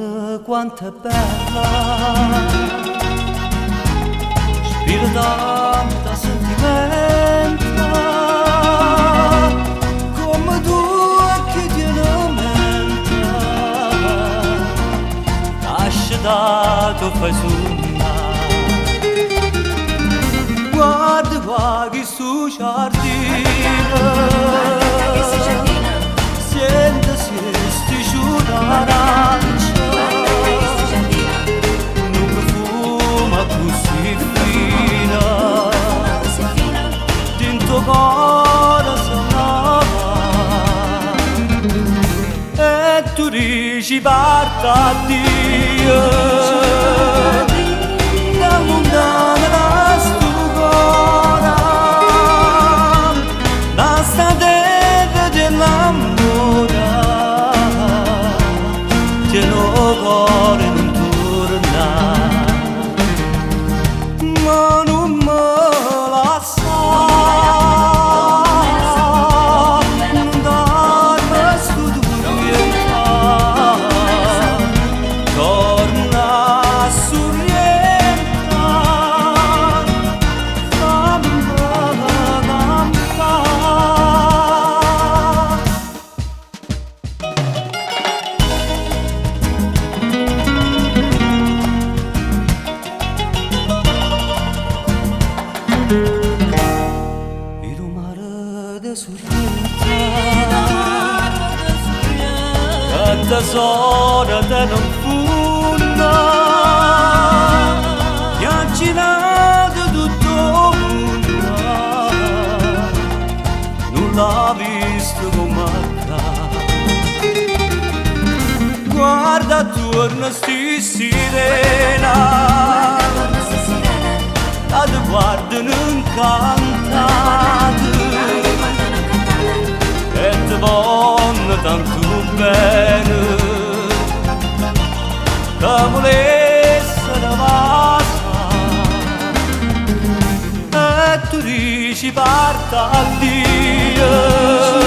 mare quanto è bella, spira tanta sentimento, come tu che ti lamenta, nasce dato fai suonare, guarda qua che su giardino. Un'arancia, non profuma così fina, dentro cuore sonava, e tu dici parta a Dio, da lontana da sto cuore, da sta terra dell'amore. Che lo cuore non torna, ma non me la sa, non darmi sto dubietà, torna a sorrientare, fammi il mare de sorrienta, che tesoro te non funda, che ha girato tutto il mondo, non l'ha visto come guarda attorno sti sirena, la guardano incantata e ti vogliono tanto bene che volesse da bassa e tu dici parta a Dio.